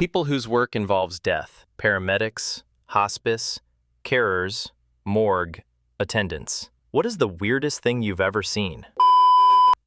People whose work involves death, paramedics, hospice, carers, morgue, attendants. What is the weirdest thing you've ever seen?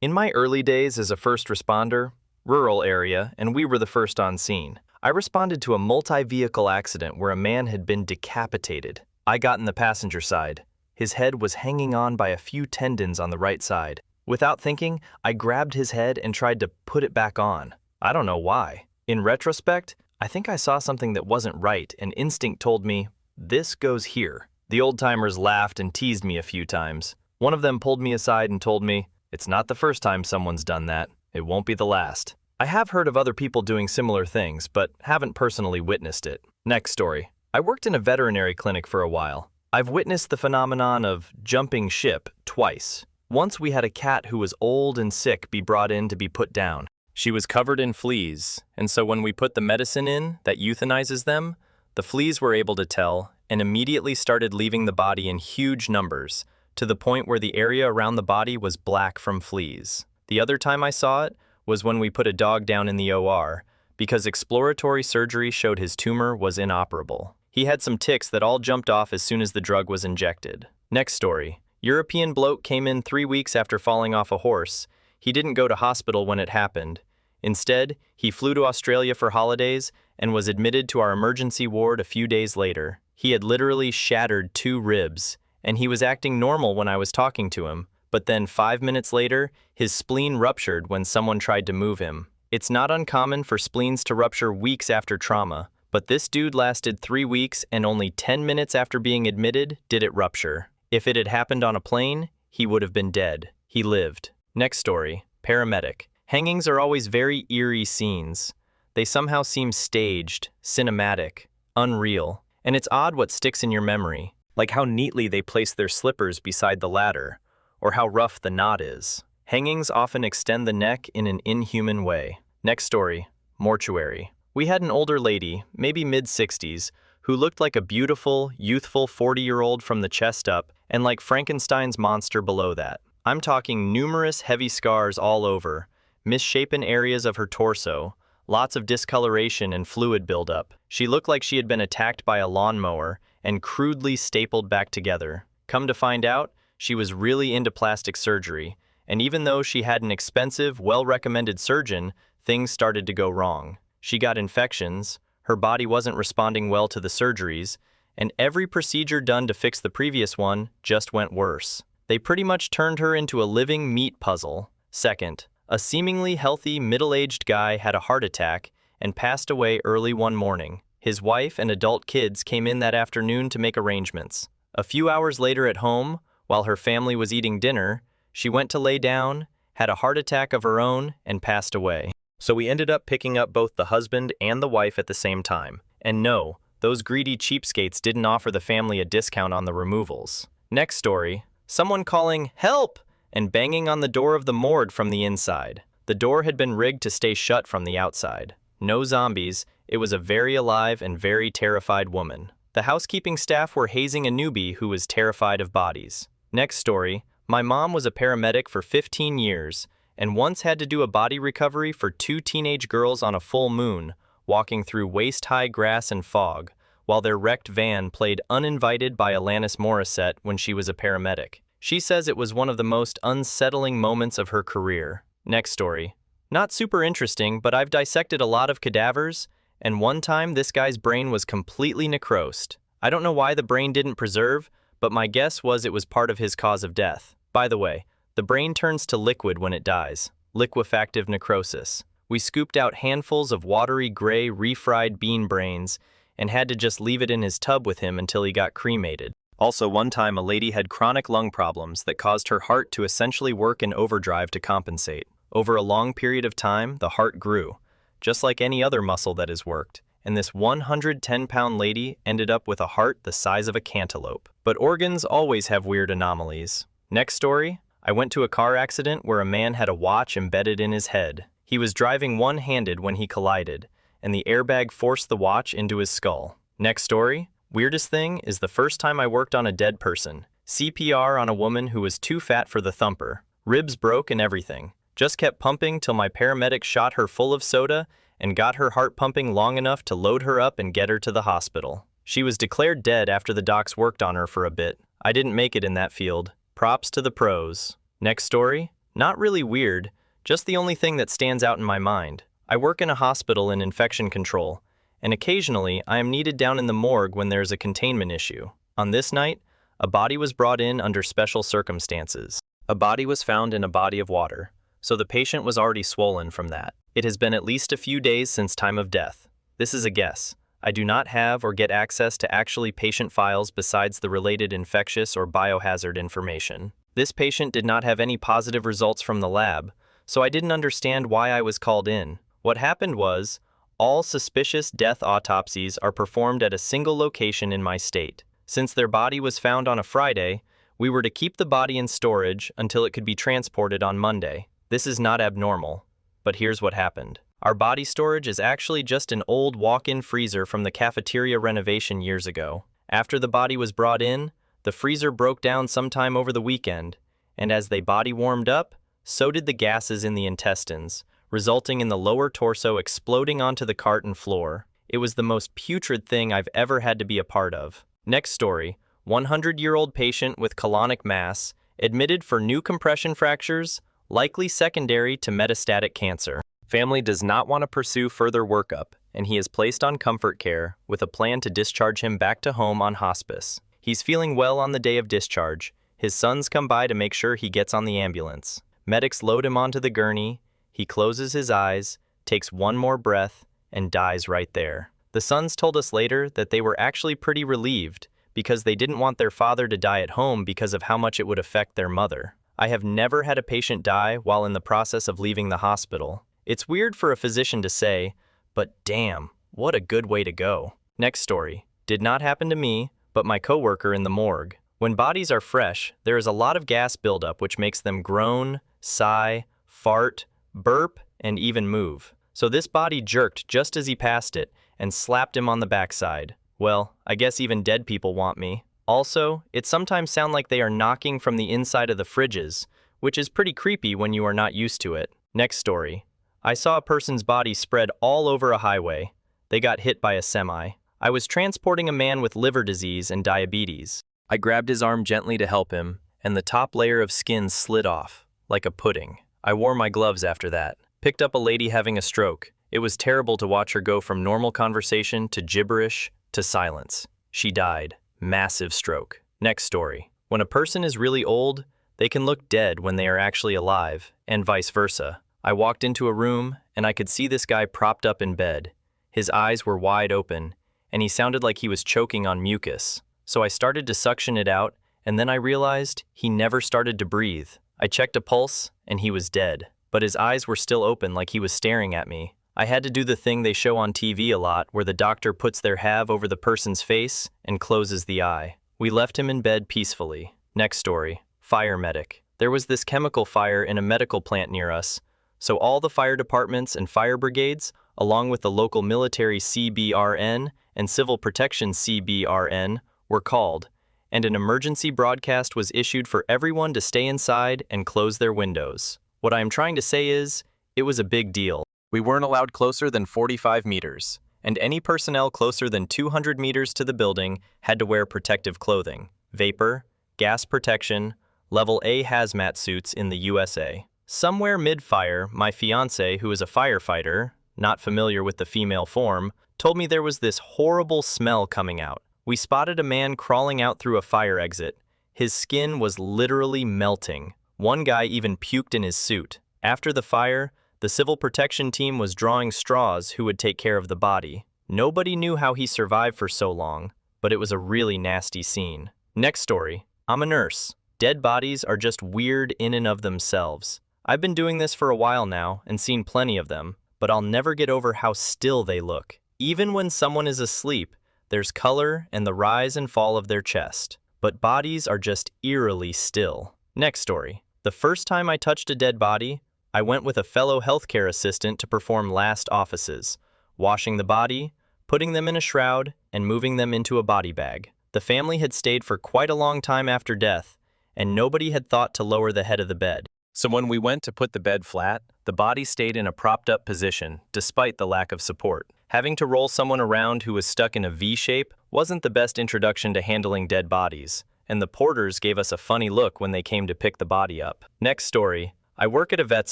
In my early days as a first responder, rural area, and we were the first on scene, I responded to a multi-vehicle accident where a man had been decapitated. I got in the passenger side. His head was hanging on by a few tendons on the right side. Without thinking, I grabbed his head and tried to put it back on. I don't know why. In retrospect, I think I saw something that wasn't right, and instinct told me, this goes here. The old-timers laughed and teased me a few times. One of them pulled me aside and told me, it's not the first time someone's done that. It won't be the last. I have heard of other people doing similar things, but haven't personally witnessed it. Next story. I worked in a veterinary clinic for a while. I've witnessed the phenomenon of jumping ship twice. Once we had a cat who was old and sick be brought in to be put down. She was covered in fleas, and so when we put the medicine in that euthanizes them, the fleas were able to tell and immediately started leaving the body in huge numbers, to the point where the area around the body was black from fleas. The other time I saw it was when we put a dog down in the OR, because exploratory surgery showed his tumor was inoperable. He had some ticks that all jumped off as soon as the drug was injected. Next story. European bloke came in 3 weeks after falling off a horse. He didn't go to hospital when it happened. Instead, he flew to Australia for holidays and was admitted to our emergency ward a few days later. He had literally shattered 2 ribs, and he was acting normal when I was talking to him, but then 5 minutes later, his spleen ruptured when someone tried to move him. It's not uncommon for spleens to rupture weeks after trauma, but this dude lasted 3 weeks and only 10 minutes after being admitted did it rupture. If it had happened on a plane, he would have been dead. He lived. Next story. Paramedic. Hangings are always very eerie scenes. They somehow seem staged, cinematic, unreal, and it's odd what sticks in your memory, like how neatly they place their slippers beside the ladder, or how rough the knot is. Hangings often extend the neck in an inhuman way. Next story. Mortuary. We had an older lady, maybe mid-60s, who looked like a beautiful, youthful 40-year-old from the chest up and like Frankenstein's monster below that. I'm talking numerous heavy scars all over, misshapen areas of her torso, lots of discoloration and fluid buildup. She looked like she had been attacked by a lawnmower and crudely stapled back together. Come to find out, she was really into plastic surgery, and even though she had an expensive, well-recommended surgeon, things started to go wrong. She got infections, her body wasn't responding well to the surgeries, and every procedure done to fix the previous one just went worse. They pretty much turned her into a living meat puzzle. Second, a seemingly healthy, middle-aged guy had a heart attack and passed away early one morning. His wife and adult kids came in that afternoon to make arrangements. A few hours later at home, while her family was eating dinner, she went to lay down, had a heart attack of her own, and passed away. So we ended up picking up both the husband and the wife at the same time. And no, those greedy cheapskates didn't offer the family a discount on the removals. Next story. Someone calling, "Help!" and banging on the door of the morgue from the inside. The door had been rigged to stay shut from the outside. No zombies, it was a very alive and very terrified woman. The housekeeping staff were hazing a newbie who was terrified of bodies. Next story. My mom was a paramedic for 15 years, and once had to do a body recovery for 2 teenage girls on a full moon, walking through waist-high grass and fog, while their wrecked van played Uninvited by Alanis Morissette when she was a paramedic. She says it was one of the most unsettling moments of her career. Next story. Not super interesting, but I've dissected a lot of cadavers, and one time this guy's brain was completely necrosed. I don't know why the brain didn't preserve, but my guess was it was part of his cause of death. By the way, the brain turns to liquid when it dies, liquefactive necrosis. We scooped out handfuls of watery gray refried bean brains and had to just leave it in his tub with him until he got cremated. Also, one time a lady had chronic lung problems that caused her heart to essentially work in overdrive to compensate. Over a long period of time, the heart grew, just like any other muscle that is worked, and this 110-pound lady ended up with a heart the size of a cantaloupe. But organs always have weird anomalies. Next story. I went to a car accident where a man had a watch embedded in his head. He was driving one-handed when he collided, and the airbag forced the watch into his skull. Next story. Weirdest thing is the first time I worked on a dead person. CPR on a woman who was too fat for the thumper. Ribs broke and everything. Just kept pumping till my paramedic shot her full of soda and got her heart pumping long enough to load her up and get her to the hospital. She was declared dead after the docs worked on her for a bit. I didn't make it in that field. Props to the pros. Next story? Not really weird, just the only thing that stands out in my mind. I work in a hospital in infection control, and occasionally I am needed down in the morgue when there's a containment issue. On this night, a body was brought in under special circumstances. A body was found in a body of water, so the patient was already swollen from that. It has been at least a few days since time of death. This is a guess. I do not have or get access to actually patient files besides the related infectious or biohazard information. This patient did not have any positive results from the lab, so I didn't understand why I was called in. What happened was, all suspicious death autopsies are performed at a single location in my state. Since their body was found on a Friday, we were to keep the body in storage until it could be transported on Monday. This is not abnormal, but here's what happened. Our body storage is actually just an old walk-in freezer from the cafeteria renovation years ago. After the body was brought in, the freezer broke down sometime over the weekend, and as the body warmed up, so did the gases in the intestines, resulting in the lower torso exploding onto the cart and floor. It was the most putrid thing I've ever had to be a part of. Next story, 100-year-old patient with colonic mass, admitted for new compression fractures, likely secondary to metastatic cancer. Family does not want to pursue further workup, and he is placed on comfort care with a plan to discharge him back to home on hospice. He's feeling well on the day of discharge. His sons come by to make sure he gets on the ambulance. Medics load him onto the gurney. He closes his eyes, takes one more breath, and dies right there. The sons told us later that they were actually pretty relieved because they didn't want their father to die at home because of how much it would affect their mother. I have never had a patient die while in the process of leaving the hospital. It's weird for a physician to say, but damn, what a good way to go. Next story. Did not happen to me, but my coworker in the morgue. When bodies are fresh, there is a lot of gas buildup which makes them groan, sigh, fart, burp, and even move. So this body jerked just as he passed it and slapped him on the backside. Well, I guess even dead people want me. Also, it sometimes sounds like they are knocking from the inside of the fridges, which is pretty creepy when you are not used to it. Next story. I saw a person's body spread all over a highway. They got hit by a semi. I was transporting a man with liver disease and diabetes. I grabbed his arm gently to help him, and the top layer of skin slid off, like a pudding. I wore my gloves after that. Picked up a lady having a stroke. It was terrible to watch her go from normal conversation to gibberish to silence. She died. Massive stroke. Next story. When a person is really old, they can look dead when they are actually alive, and vice versa. I walked into a room, and I could see this guy propped up in bed. His eyes were wide open, and he sounded like he was choking on mucus. So I started to suction it out, and then I realized he never started to breathe. I checked a pulse, and he was dead. But his eyes were still open like he was staring at me. I had to do the thing they show on TV a lot, where the doctor puts their have over the person's face and closes the eye. We left him in bed peacefully. Next story. Fire medic. There was this chemical fire in a medical plant near us, so all the fire departments and fire brigades, along with the local military CBRN and civil protection CBRN, were called, and an emergency broadcast was issued for everyone to stay inside and close their windows. What I am trying to say is, it was a big deal. We weren't allowed closer than 45 meters, and any personnel closer than 200 meters to the building had to wear protective clothing, vapor, gas protection, level A hazmat suits in the USA. Somewhere mid-fire, my fiancé, who is a firefighter, not familiar with the female form, told me there was this horrible smell coming out. We spotted a man crawling out through a fire exit. His skin was literally melting. One guy even puked in his suit. After the fire, the civil protection team was drawing straws who would take care of the body. Nobody knew how he survived for so long, but it was a really nasty scene. Next story. I'm a nurse. Dead bodies are just weird in and of themselves. I've been doing this for a while now and seen plenty of them, but I'll never get over how still they look. Even when someone is asleep, there's color and the rise and fall of their chest, but bodies are just eerily still. Next story. The first time I touched a dead body, I went with a fellow healthcare assistant to perform last offices, washing the body, putting them in a shroud, and moving them into a body bag. The family had stayed for quite a long time after death, and nobody had thought to lower the head of the bed. So when we went to put the bed flat, The body stayed in a propped-up position, despite the lack of support. Having to roll someone around who was stuck in a V shape wasn't the best introduction to handling dead bodies, and the porters gave us a funny look when they came to pick the body up. Next story. I work at a vet's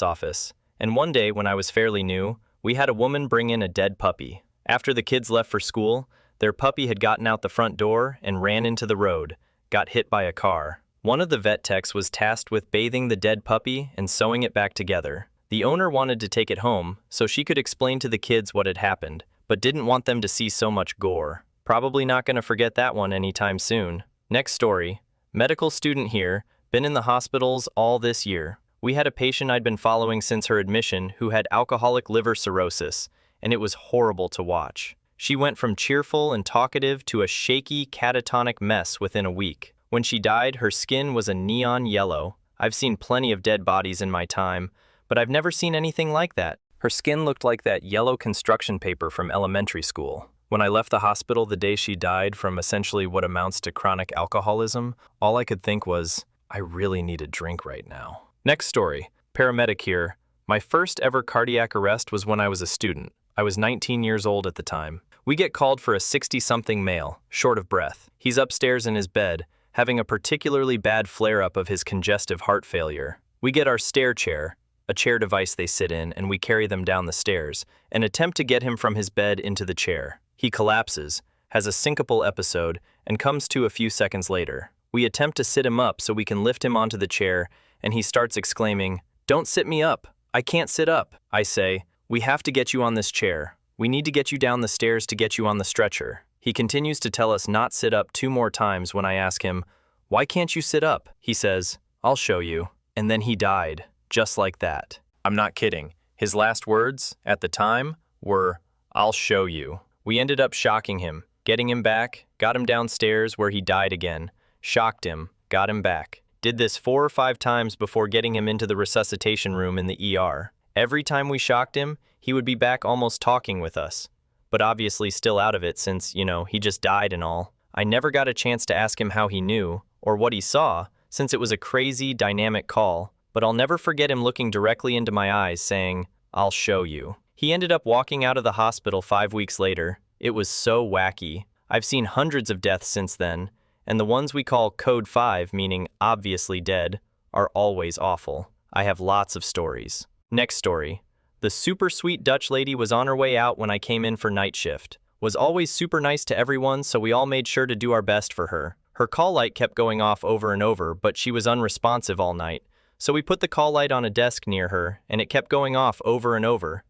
office, and one day when I was fairly new, we had a woman bring in a dead puppy. After the kids left for school, their puppy had gotten out the front door and ran into the road, got hit by a car. One of the vet techs was tasked with bathing the dead puppy and sewing it back together. The owner wanted to take it home so she could explain to the kids what had happened, but didn't want them to see so much gore. Probably not going to forget that one anytime soon. Next story. Medical student here, been in the hospitals all this year. We had a patient I'd been following since her admission who had alcoholic liver cirrhosis, and it was horrible to watch. She went from cheerful and talkative to a shaky, catatonic mess within a week. When she died, her skin was a neon yellow. I've seen plenty of dead bodies in my time, but I've never seen anything like that. Her skin looked like that yellow construction paper from elementary school. When I left the hospital the day she died from essentially what amounts to chronic alcoholism, all I could think was, I really need a drink right now. Next story. Paramedic here. My first ever cardiac arrest was when I was a student. I was 19 years old at the time. We get called for a 60-something male, short of breath. He's upstairs in his bed, having a particularly bad flare-up of his congestive heart failure. We get our stair chair, a chair device they sit in, and we carry them down the stairs, and attempt to get him from his bed into the chair. He collapses, has a syncopal episode, and comes to a few seconds later. We attempt to sit him up so we can lift him onto the chair, and he starts exclaiming, "Don't sit me up! I can't sit up!" I say, "We have to get you on this chair. We need to get you down the stairs to get you on the stretcher." He continues to tell us not sit up 2 more times when I ask him, "Why can't you sit up?" He says, "I'll show you." And then he died. Just like that. I'm not kidding. His last words, at the time, were, "I'll show you." We ended up shocking him, getting him back, got him downstairs where he died again, shocked him, got him back. Did this 4 or 5 times before getting him into the resuscitation room in the ER. Every time we shocked him, he would be back almost talking with us. But obviously still out of it since, he just died and all. I never got a chance to ask him how he knew, or what he saw, since it was a crazy, dynamic call. But I'll never forget him looking directly into my eyes saying, "I'll show you." He ended up walking out of the hospital 5 weeks later. It was so wacky. I've seen hundreds of deaths since then, and the ones we call Code 5, meaning obviously dead, are always awful. I have lots of stories. Next story. The super sweet Dutch lady was on her way out when I came in for night shift. Was always super nice to everyone, so we all made sure to do our best for her. Her call light kept going off over and over, but she was unresponsive all night. So we put the call light on a desk near her, and it kept going off over and over.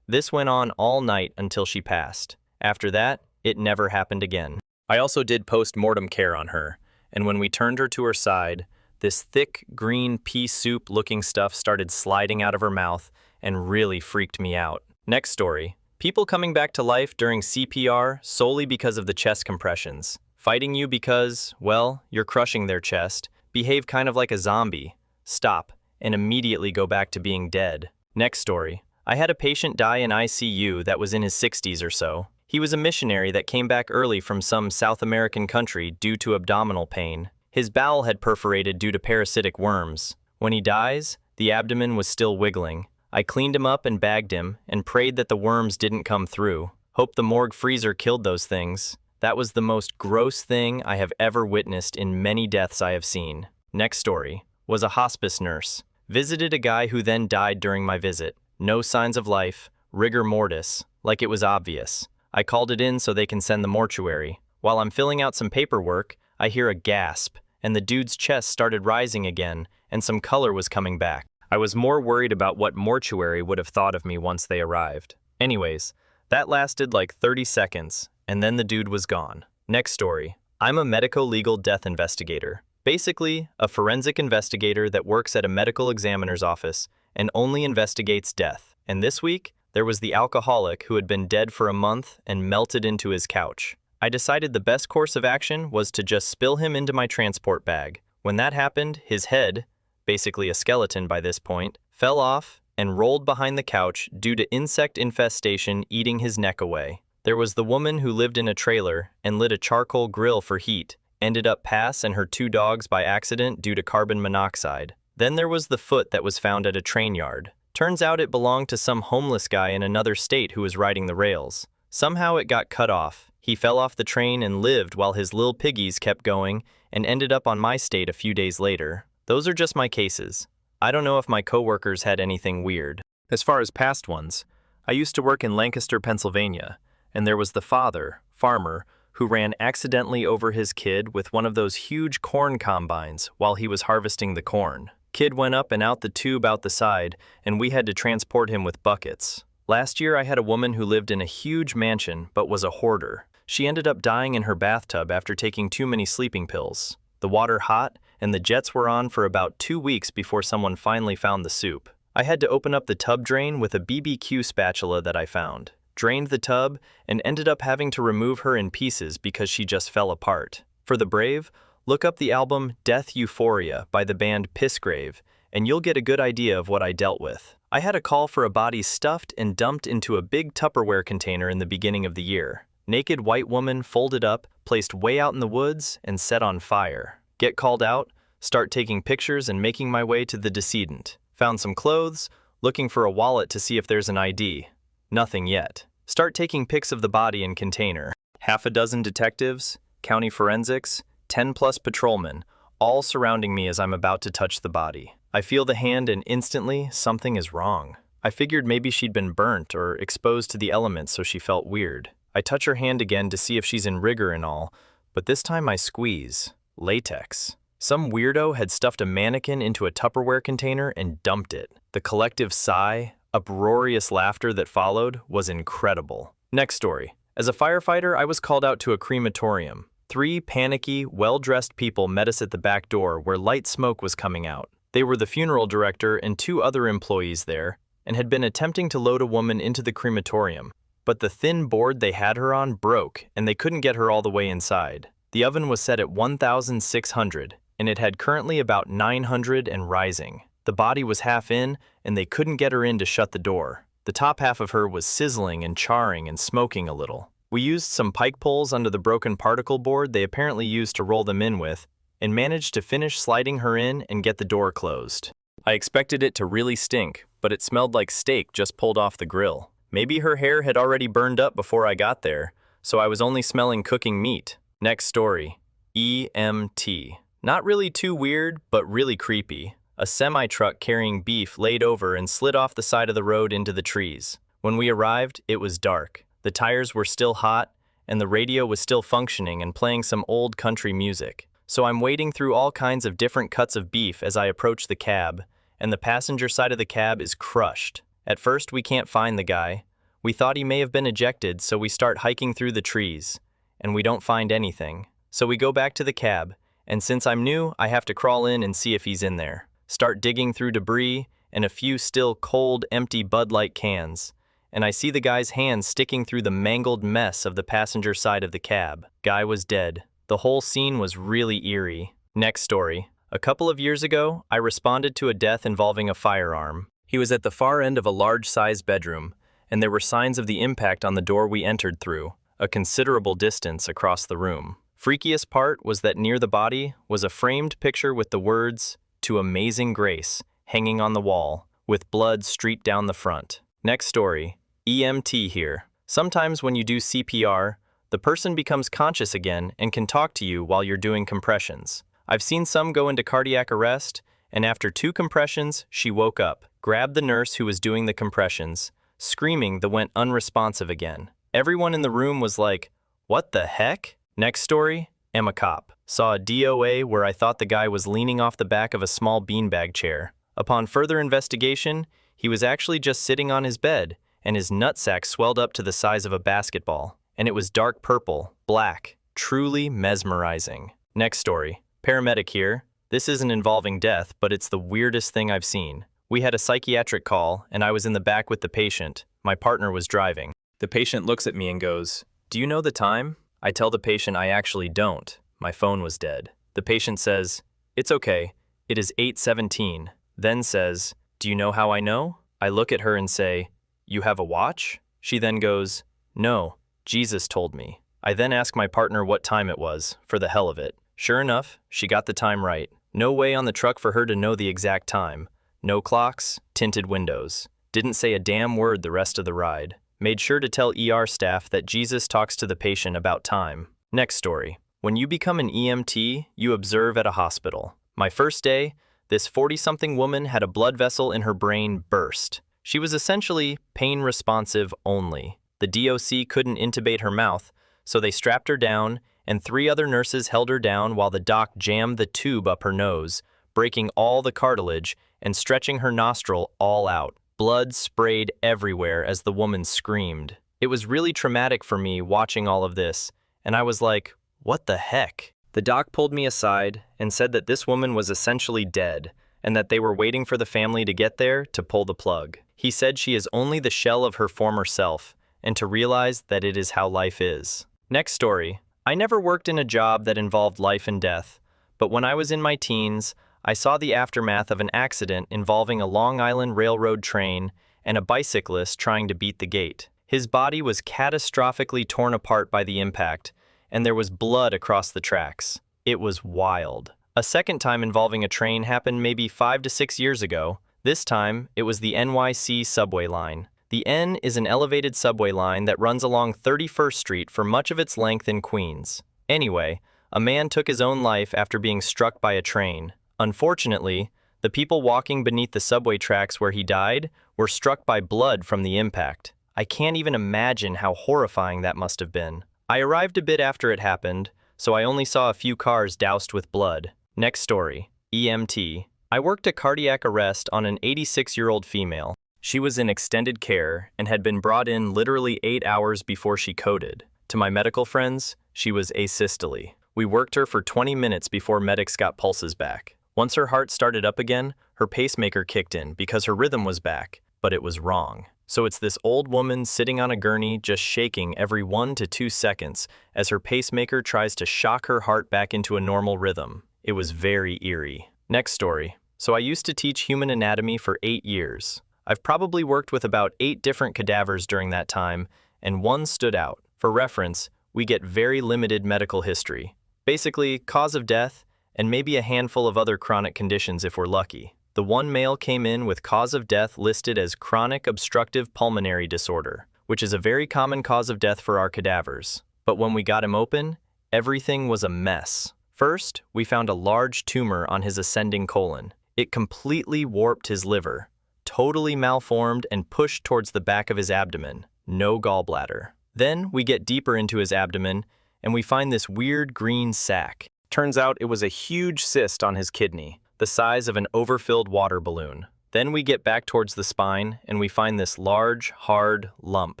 This went on all night until she passed. After that, it never happened again. I also did post-mortem care on her, and when we turned her to her side, this thick, green pea soup-looking stuff started sliding out of her mouth and really freaked me out. Next story. People coming back to life during CPR solely because of the chest compressions. Fighting you because, well, you're crushing their chest. Behave kind of like a zombie. Stop, and immediately go back to being dead. Next story. I had a patient die in ICU that was in his 60s or so. He was a missionary that came back early from some South American country due to abdominal pain. His bowel had perforated due to parasitic worms. When he dies, the abdomen was still wiggling. I cleaned him up and bagged him and prayed that the worms didn't come through. Hope the morgue freezer killed those things. That was the most gross thing I have ever witnessed in many deaths I have seen. Next story. Was a hospice nurse. Visited a guy who then died during my visit. No signs of life, rigor mortis, like it was obvious. I called it in so they can send the mortuary. While I'm filling out some paperwork, I hear a gasp, and the dude's chest started rising again, and some color was coming back. I was more worried about what mortuary would have thought of me once they arrived. Anyways, that lasted like 30 seconds, and then the dude was gone. Next story. I'm a medico-legal death investigator. Basically, a forensic investigator that works at a medical examiner's office and only investigates death. And this week, there was the alcoholic who had been dead for a month and melted into his couch. I decided the best course of action was to just spill him into my transport bag. When that happened, his head, basically a skeleton by this point, fell off and rolled behind the couch due to insect infestation eating his neck away. There was the woman who lived in a trailer and lit a charcoal grill for heat, ended up pass and her 2 dogs by accident due to carbon monoxide. Then there was the foot that was found at a train yard. Turns out it belonged to some homeless guy in another state who was riding the rails. Somehow it got cut off. He fell off the train and lived while his little piggies kept going and ended up on my state a few days later. Those are just my cases. I don't know if my coworkers had anything weird. As far as past ones, I used to work in Lancaster, Pennsylvania, and there was the father, farmer, who ran accidentally over his kid with one of those huge corn combines while he was harvesting the corn. Kid went up and out the tube out the side, and we had to transport him with buckets. Last year I had a woman who lived in a huge mansion but was a hoarder. She ended up dying in her bathtub after taking too many sleeping pills. The water hot, and the jets were on for about 2 weeks before someone finally found the soup. I had to open up the tub drain with a BBQ spatula that I found, drained the tub, and ended up having to remove her in pieces because she just fell apart. For the brave, look up the album Death Euphoria by the band Pissgrave, and you'll get a good idea of what I dealt with. I had a call for a body stuffed and dumped into a big Tupperware container in the beginning of the year. Naked white woman folded up, placed way out in the woods, and set on fire. Get called out, start taking pictures and making my way to the decedent. Found some clothes, looking for a wallet to see if there's an ID. Nothing yet. Start taking pics of the body and container. Half a dozen detectives, county forensics, 10+ patrolmen, all surrounding me as I'm about to touch the body. I feel the hand and instantly something is wrong. I figured maybe she'd been burnt or exposed to the elements so she felt weird. I touch her hand again to see if she's in rigor and all, but this time I squeeze. Latex. Some weirdo had stuffed a mannequin into a Tupperware container and dumped it. The collective sigh, uproarious laughter that followed was incredible. Next story. As a firefighter, I was called out to a crematorium. 3 panicky, well-dressed people met us at the back door where light smoke was coming out. They were the funeral director and 2 other employees there, and had been attempting to load a woman into the crematorium. But the thin board they had her on broke, and they couldn't get her all the way inside. The oven was set at 1,600, and it had currently about 900 and rising. The body was half in, and they couldn't get her in to shut the door. The top half of her was sizzling and charring and smoking a little. We used some pike poles under the broken particle board they apparently used to roll them in with, and managed to finish sliding her in and get the door closed. I expected it to really stink, but it smelled like steak just pulled off the grill. Maybe her hair had already burned up before I got there, so I was only smelling cooking meat. Next story. EMT. Not really too weird, but really creepy. A semi-truck carrying beef laid over and slid off the side of the road into the trees. When we arrived, it was dark. The tires were still hot, and the radio was still functioning and playing some old country music. So I'm wading through all kinds of different cuts of beef as I approach the cab, and the passenger side of the cab is crushed. At first, we can't find the guy. We thought he may have been ejected, so we start hiking through the trees, and we don't find anything. So we go back to the cab, and since I'm new, I have to crawl in and see if he's in there. Start digging through debris and a few still cold, empty Bud Light cans, and I see the guy's hands sticking through the mangled mess of the passenger side of the cab. Guy was dead. The whole scene was really eerie. Next story. A couple of years ago, I responded to a death involving a firearm. He was at the far end of a large-sized bedroom, and there were signs of the impact on the door we entered through, a considerable distance across the room. Freakiest part was that near the body was a framed picture with the words, "To Amazing Grace," hanging on the wall, with blood streaked down the front. Next story. EMT here. Sometimes when you do CPR, the person becomes conscious again and can talk to you while you're doing compressions. I've seen some go into cardiac arrest, and after 2 compressions, she woke up, grabbed the nurse who was doing the compressions, screaming that went unresponsive again. Everyone in the room was like, "What the heck?" Next story. Am a cop. Saw a DOA where I thought the guy was leaning off the back of a small beanbag chair. Upon further investigation, he was actually just sitting on his bed, and his nutsack swelled up to the size of a basketball. And it was dark purple, black, truly mesmerizing. Next story. Paramedic here. This isn't involving death, but it's the weirdest thing I've seen. We had a psychiatric call, and I was in the back with the patient. My partner was driving. The patient looks at me and goes, "Do you know the time?" I tell the patient I actually don't. My phone was dead. The patient says, "It's okay. It is 8:17. Then says, "Do you know how I know?" I look at her and say, "You have a watch?" She then goes, "No. Jesus told me." I then ask my partner what time it was, for the hell of it. Sure enough, she got the time right. No way on the truck for her to know the exact time. No clocks, tinted windows. Didn't say a damn word the rest of the ride. Made sure to tell ER staff that Jesus talks to the patient about time. Next story. When you become an EMT, you observe at a hospital. My first day, this 40-something woman had a blood vessel in her brain burst. She was essentially pain responsive only. The DOC couldn't intubate her mouth, so they strapped her down, and 3 other nurses held her down while the doc jammed the tube up her nose, breaking all the cartilage and stretching her nostril all out. Blood sprayed everywhere as the woman screamed. It was really traumatic for me watching all of this, and I was like, what the heck? The doc pulled me aside and said that this woman was essentially dead and that they were waiting for the family to get there to pull the plug. He said she is only the shell of her former self and to realize that it is how life is. Next story. I never worked in a job that involved life and death, but when I was in my teens, I saw the aftermath of an accident involving a Long Island Railroad train and a bicyclist trying to beat the gate. His body was catastrophically torn apart by the impact, and there was blood across the tracks. It was wild. A second time involving a train happened maybe 5 to 6 years ago. This time, it was the NYC subway line. The N is an elevated subway line that runs along 31st Street for much of its length in Queens. Anyway, a man took his own life after being struck by a train. Unfortunately, the people walking beneath the subway tracks where he died were struck by blood from the impact. I can't even imagine how horrifying that must have been. I arrived a bit after it happened, so I only saw a few cars doused with blood. Next story. EMT. I worked a cardiac arrest on an 86-year-old female. She was in extended care and had been brought in literally 8 hours before she coded. To my medical friends, she was asystole. We worked her for 20 minutes before medics got pulses back. Once her heart started up again, her pacemaker kicked in because her rhythm was back, but it was wrong. So it's this old woman sitting on a gurney just shaking every 1 to 2 seconds as her pacemaker tries to shock her heart back into a normal rhythm. It was very eerie. Next story. So I used to teach human anatomy for 8 years. I've probably worked with about 8 different cadavers during that time, and one stood out. For reference, we get very limited medical history. Basically, cause of death, and maybe a handful of other chronic conditions if we're lucky. The one male came in with cause of death listed as chronic obstructive pulmonary disorder, which is a very common cause of death for our cadavers. But when we got him open, everything was a mess. First, we found a large tumor on his ascending colon. It completely warped his liver, totally malformed and pushed towards the back of his abdomen. No gallbladder. Then we get deeper into his abdomen and we find this weird green sac. Turns out it was a huge cyst on his kidney, the size of an overfilled water balloon. Then we get back towards the spine and we find this large, hard lump.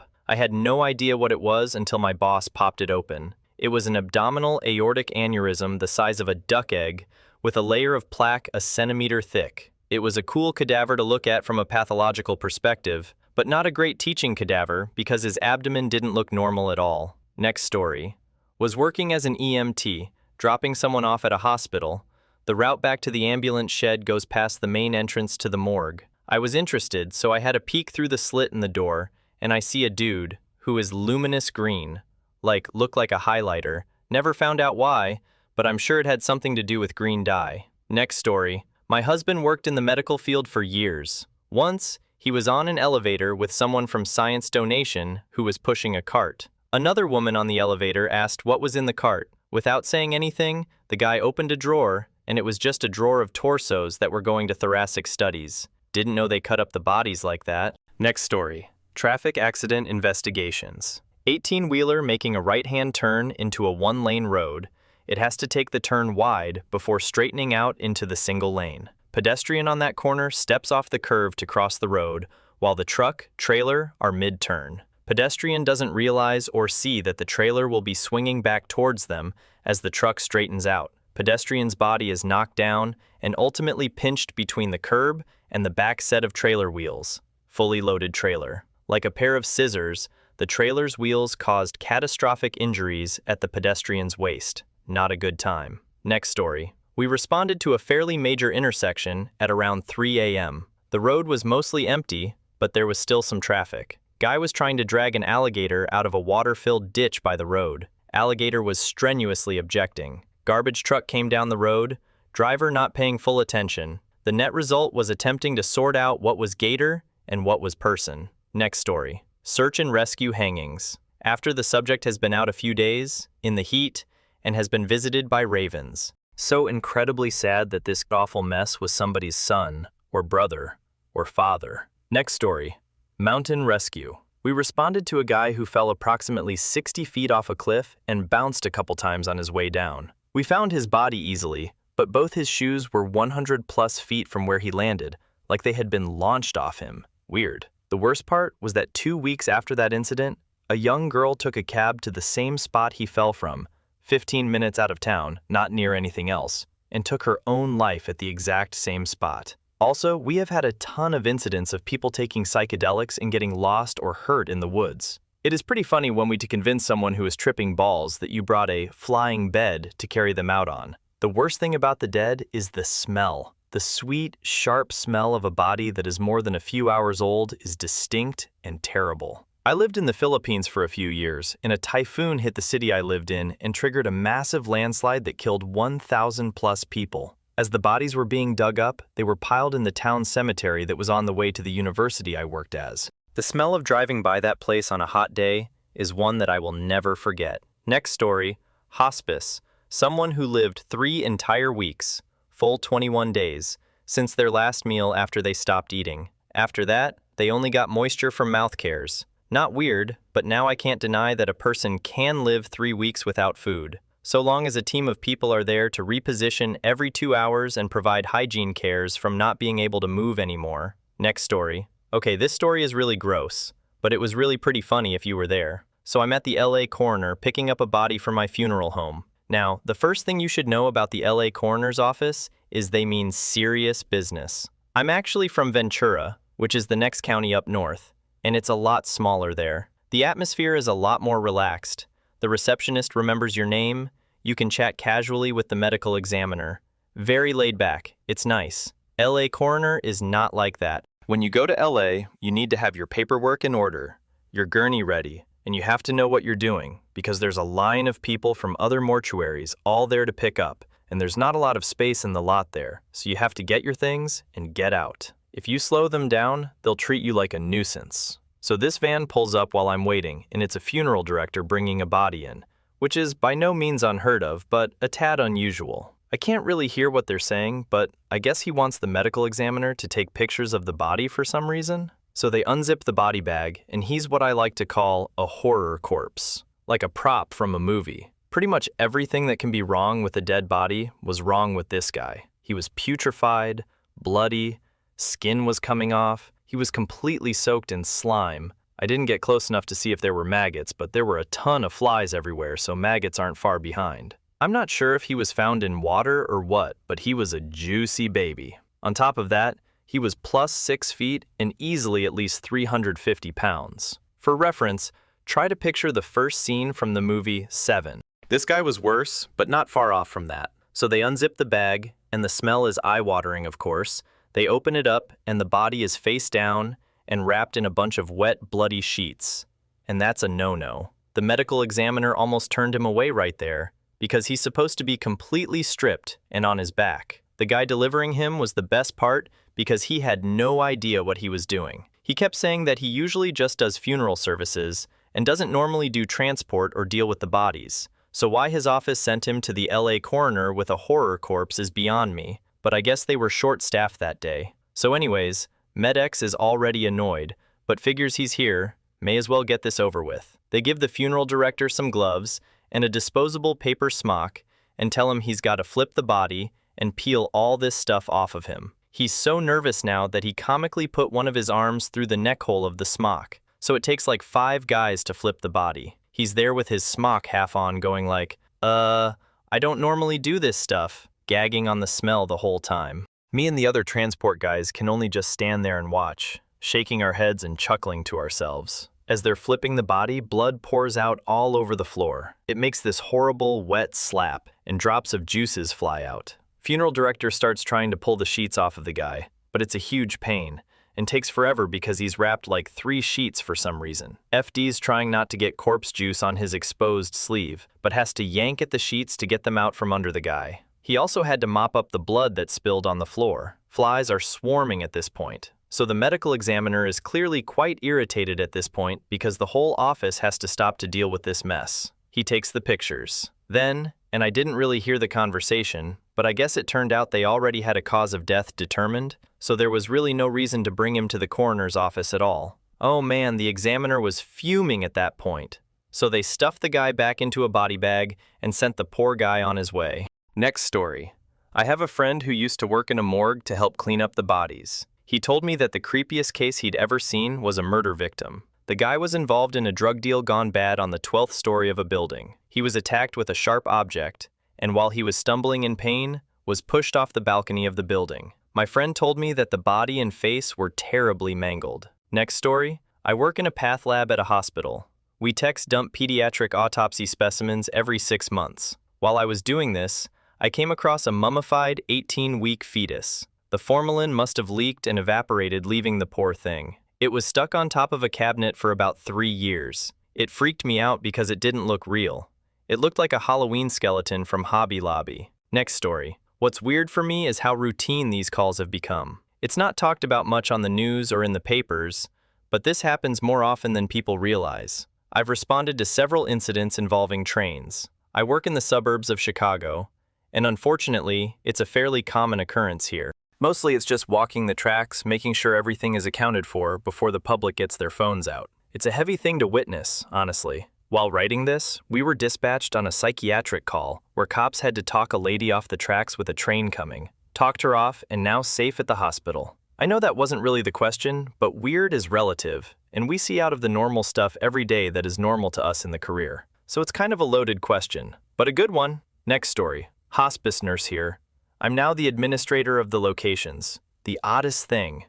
I had no idea what it was until my boss popped it open. It was an abdominal aortic aneurysm the size of a duck egg with a layer of plaque a centimeter thick. It was a cool cadaver to look at from a pathological perspective, but not a great teaching cadaver because his abdomen didn't look normal at all. Next story. Was working as an EMT, dropping someone off at a hospital. The route back to the ambulance shed goes past the main entrance to the morgue. I was interested, so I had a peek through the slit in the door, and I see a dude who is luminous green, looked like a highlighter. Never found out why, but I'm sure it had something to do with green dye. Next story. My husband worked in the medical field for years. Once, he was on an elevator with someone from Science Donation who was pushing a cart. Another woman on the elevator asked what was in the cart. Without saying anything, the guy opened a drawer, and it was just a drawer of torsos that were going to thoracic studies. Didn't know they cut up the bodies like that. Next story. Traffic accident investigations. 18-wheeler making a right-hand turn into a one-lane road. It has to take the turn wide before straightening out into the single lane. Pedestrian on that corner steps off the curve to cross the road, while the truck, trailer are mid-turn. Pedestrian doesn't realize or see that the trailer will be swinging back towards them as the truck straightens out. Pedestrian's body is knocked down and ultimately pinched between the curb and the back set of trailer wheels. Fully loaded trailer. Like a pair of scissors, the trailer's wheels caused catastrophic injuries at the pedestrian's waist. Not a good time. Next story. We responded to a fairly major intersection at around 3 a.m. The road was mostly empty, but there was still some traffic. Guy was trying to drag an alligator out of a water-filled ditch by the road. Alligator was strenuously objecting. Garbage truck came down the road, driver not paying full attention. The net result was attempting to sort out what was gator and what was person. Next story. Search and rescue hangings. After the subject has been out a few days, in the heat, and has been visited by ravens. So incredibly sad that this awful mess was somebody's son, or brother, or father. Next story. Mountain rescue. We responded to a guy who fell approximately 60 feet off a cliff and bounced a couple times on his way down. We found his body easily, but both his shoes were 100+ feet from where he landed, like they had been launched off him. Weird. The worst part was that 2 weeks after that incident, a young girl took a cab to the same spot he fell from, 15 minutes out of town, not near anything else, and took her own life at the exact same spot. Also, we have had a ton of incidents of people taking psychedelics and getting lost or hurt in the woods. It is pretty funny when we to convince someone who is tripping balls that you brought a flying bed to carry them out on. The worst thing about the dead is the smell. The sweet, sharp smell of a body that is more than a few hours old is distinct and terrible. I lived in the Philippines for a few years, and a typhoon hit the city I lived in and triggered a massive landslide that killed 1,000+ people. As the bodies were being dug up, they were piled in the town cemetery that was on the way to the university I worked as. The smell of driving by that place on a hot day is one that I will never forget. Next story, hospice. Someone who lived 3 entire weeks, full 21 days, since their last meal after they stopped eating. After that, they only got moisture from mouth cares. Not weird, but now I can't deny that a person can live 3 weeks without food, so long as a team of people are there to reposition every 2 hours and provide hygiene cares from not being able to move anymore. Next story. Okay, this story is really gross, but it was really pretty funny if you were there. So I'm at the LA coroner picking up a body for my funeral home. Now, the first thing you should know about the LA coroner's office is they mean serious business. I'm actually from Ventura, which is the next county up north, and it's a lot smaller there. The atmosphere is a lot more relaxed. The receptionist remembers your name. You can chat casually with the medical examiner. Very laid back. It's nice. LA coroner is not like that. When you go to LA, you need to have your paperwork in order, your gurney ready, and you have to know what you're doing because there's a line of people from other mortuaries all there to pick up, and there's not a lot of space in the lot there, so you have to get your things and get out. If you slow them down, they'll treat you like a nuisance. So this van pulls up while I'm waiting, and it's a funeral director bringing a body in, which is by no means unheard of, but a tad unusual. I can't really hear what they're saying, but I guess he wants the medical examiner to take pictures of the body for some reason. So they unzip the body bag, and he's what I like to call a horror corpse, like a prop from a movie. Pretty much everything that can be wrong with a dead body was wrong with this guy. He was putrefied, bloody, skin was coming off, he was completely soaked in slime. I didn't get close enough to see if there were maggots, but there were a ton of flies everywhere, so maggots aren't far behind. I'm not sure if he was found in water or what, but he was a juicy baby. On top of that, he was plus 6 feet and easily at least 350 pounds. For reference, try to picture the first scene from the movie Seven. This guy was worse, but not far off from that. So they unzip the bag, and the smell is eye-watering, of course. They open it up, and the body is face down and wrapped in a bunch of wet, bloody sheets. And that's a no-no. The medical examiner almost turned him away right there, because he's supposed to be completely stripped and on his back. The guy delivering him was the best part because he had no idea what he was doing. He kept saying that he usually just does funeral services and doesn't normally do transport or deal with the bodies. So why his office sent him to the LA coroner with a horror corpse is beyond me, but I guess they were short-staffed that day. So anyways, MedX is already annoyed, but figures he's here, may as well get this over with. They give the funeral director some gloves and a disposable paper smock and tell him he's got to flip the body and peel all this stuff off of him. He's so nervous now that he comically put one of his arms through the neck hole of the smock, so it takes like 5 guys to flip the body. He's there with his smock half on going like, I don't normally do this stuff, gagging on the smell the whole time. Me and the other transport guys can only just stand there and watch, shaking our heads and chuckling to ourselves. As they're flipping the body, blood pours out all over the floor. It makes this horrible, wet slap, and drops of juices fly out. Funeral director starts trying to pull the sheets off of the guy, but it's a huge pain, and takes forever because he's wrapped like 3 sheets for some reason. FD's trying not to get corpse juice on his exposed sleeve, but has to yank at the sheets to get them out from under the guy. He also had to mop up the blood that spilled on the floor. Flies are swarming at this point, so the medical examiner is clearly quite irritated at this point because the whole office has to stop to deal with this mess. He takes the pictures. Then, and I didn't really hear the conversation, but I guess it turned out they already had a cause of death determined, so there was really no reason to bring him to the coroner's office at all. Oh man, the examiner was fuming at that point. So they stuffed the guy back into a body bag and sent the poor guy on his way. Next story. I have a friend who used to work in a morgue to help clean up the bodies. He told me that the creepiest case he'd ever seen was a murder victim. The guy was involved in a drug deal gone bad on the 12th story of a building. He was attacked with a sharp object, and while he was stumbling in pain, was pushed off the balcony of the building. My friend told me that the body and face were terribly mangled. Next story. I work in a path lab at a hospital. We techs dump pediatric autopsy specimens every 6 months. While I was doing this, I came across a mummified 18-week fetus. The formalin must have leaked and evaporated, leaving the poor thing. It was stuck on top of a cabinet for about 3 years. It freaked me out because it didn't look real. It looked like a Halloween skeleton from Hobby Lobby. Next story. What's weird for me is how routine these calls have become. It's not talked about much on the news or in the papers, but this happens more often than people realize. I've responded to several incidents involving trains. I work in the suburbs of Chicago, and unfortunately, it's a fairly common occurrence here. Mostly it's just walking the tracks, making sure everything is accounted for before the public gets their phones out. It's a heavy thing to witness, honestly. While writing this, we were dispatched on a psychiatric call where cops had to talk a lady off the tracks with a train coming, talked her off, and now safe at the hospital. I know that wasn't really the question, but weird is relative, and we see out of the normal stuff every day that is normal to us in the career. So it's kind of a loaded question, but a good one. Next story. Hospice nurse here. I'm now the administrator of the locations. The oddest thing.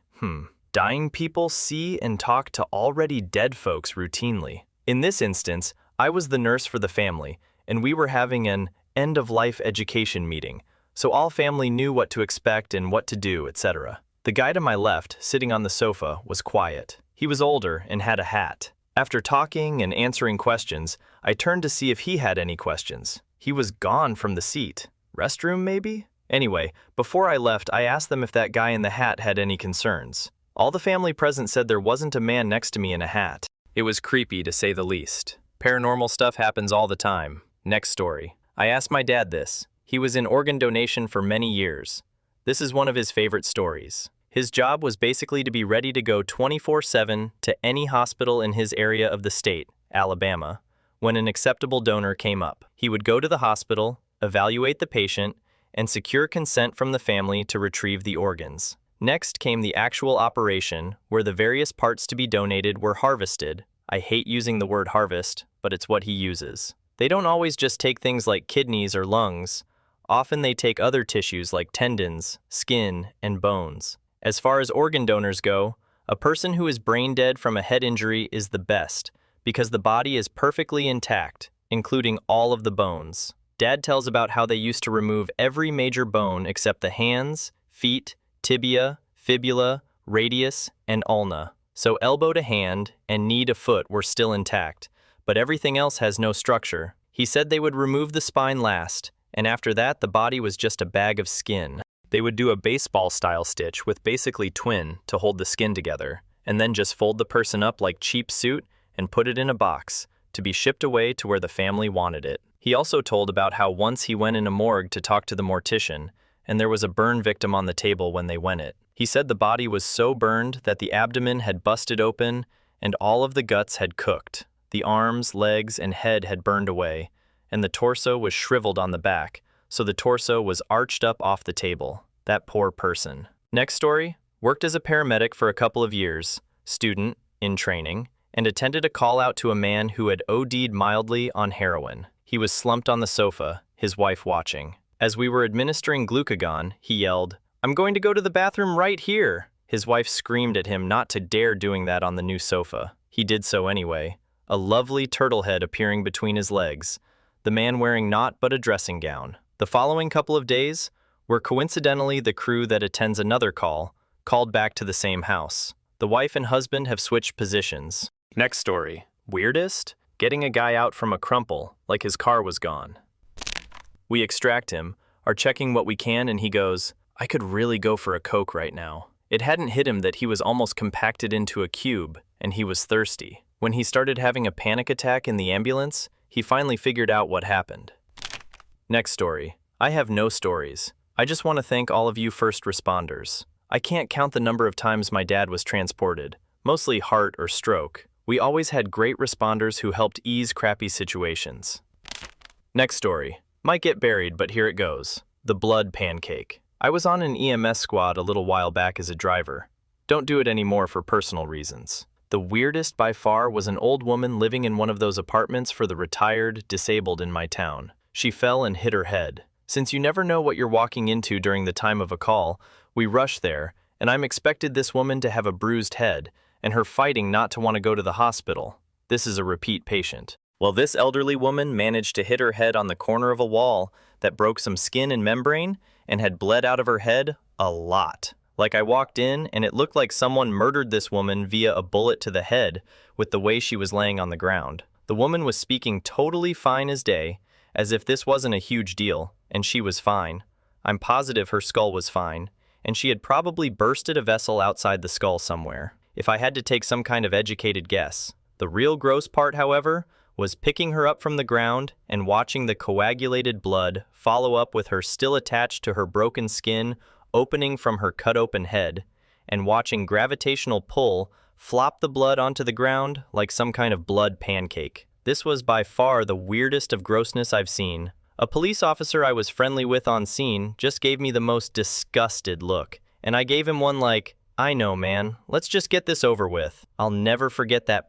Dying people see and talk to already dead folks routinely. In this instance, I was the nurse for the family, and we were having an end-of-life education meeting, so all family knew what to expect and what to do, etc. The guy to my left, sitting on the sofa, was quiet. He was older and had a hat. After talking and answering questions, I turned to see if he had any questions. He was gone from the seat. Restroom, maybe? Anyway, before I left, I asked them if that guy in the hat had any concerns. All the family present said there wasn't a man next to me in a hat. It was creepy, to say the least. Paranormal stuff happens all the time. Next story. I asked my dad this. He was in organ donation for many years. This is one of his favorite stories. His job was basically to be ready to go 24/7 to any hospital in his area of the state, Alabama, when an acceptable donor came up. He would go to the hospital, evaluate the patient, and secure consent from the family to retrieve the organs. Next came the actual operation, where the various parts to be donated were harvested. I hate using the word harvest, but it's what he uses. They don't always just take things like kidneys or lungs. Often they take other tissues like tendons, skin, and bones. As far as organ donors go, a person who is brain dead from a head injury is the best, because the body is perfectly intact, including all of the bones. Dad tells about how they used to remove every major bone except the hands, feet, tibia, fibula, radius, and ulna. So elbow to hand and knee to foot were still intact, but everything else has no structure. He said they would remove the spine last, and after that the body was just a bag of skin. They would do a baseball-style stitch with basically twin to hold the skin together, and then just fold the person up like cheap suit and put it in a box to be shipped away to where the family wanted it. He also told about how once he went in a morgue to talk to the mortician, and there was a burn victim on the table when they went it. He said the body was so burned that the abdomen had busted open and all of the guts had cooked. The arms, legs, and head had burned away, and the torso was shriveled on the back, so the torso was arched up off the table. That poor person. Next story. Worked as a paramedic for a couple of years, student, in training, and attended a call out to a man who had OD'd mildly on heroin. He was slumped on the sofa, his wife watching. As we were administering glucagon, he yelled, "I'm going to go to the bathroom right here." His wife screamed at him not to dare doing that on the new sofa. He did so anyway, a lovely turtle head appearing between his legs, the man wearing naught but a dressing gown. The following couple of days were coincidentally the crew that attends another call, called back to the same house. The wife and husband have switched positions. Next story. Weirdest? Getting a guy out from a crumple, like his car was gone. We extract him, are checking what we can, and he goes, "I could really go for a Coke right now." It hadn't hit him that he was almost compacted into a cube, and he was thirsty. When he started having a panic attack in the ambulance, he finally figured out what happened. Next story. I have no stories. I just want to thank all of you first responders. I can't count the number of times my dad was transported, mostly heart or stroke. We always had great responders who helped ease crappy situations. Next story. Might get buried, but here it goes. The blood pancake. I was on an EMS squad a little while back as a driver. Don't do it anymore for personal reasons. The weirdest by far was an old woman living in one of those apartments for the retired, disabled in my town. She fell and hit her head. Since you never know what you're walking into during the time of a call, we rushed there, and I'm expected this woman to have a bruised head, and her fighting not to want to go to the hospital. This is a repeat patient. Well, this elderly woman managed to hit her head on the corner of a wall that broke some skin and membrane and had bled out of her head a lot. Like, I walked in and it looked like someone murdered this woman via a bullet to the head with the way she was laying on the ground. The woman was speaking totally fine as day, as if this wasn't a huge deal, and she was fine. I'm positive her skull was fine, and she had probably bursted a vessel outside the skull somewhere, if I had to take some kind of educated guess. The real gross part, however, was picking her up from the ground and watching the coagulated blood follow up with her still attached to her broken skin opening from her cut-open head, and watching gravitational pull flop the blood onto the ground like some kind of blood pancake. This was by far the weirdest of grossness I've seen. A police officer I was friendly with on scene just gave me the most disgusted look, and I gave him one like, "I know, man, let's just get this over with." I'll never forget that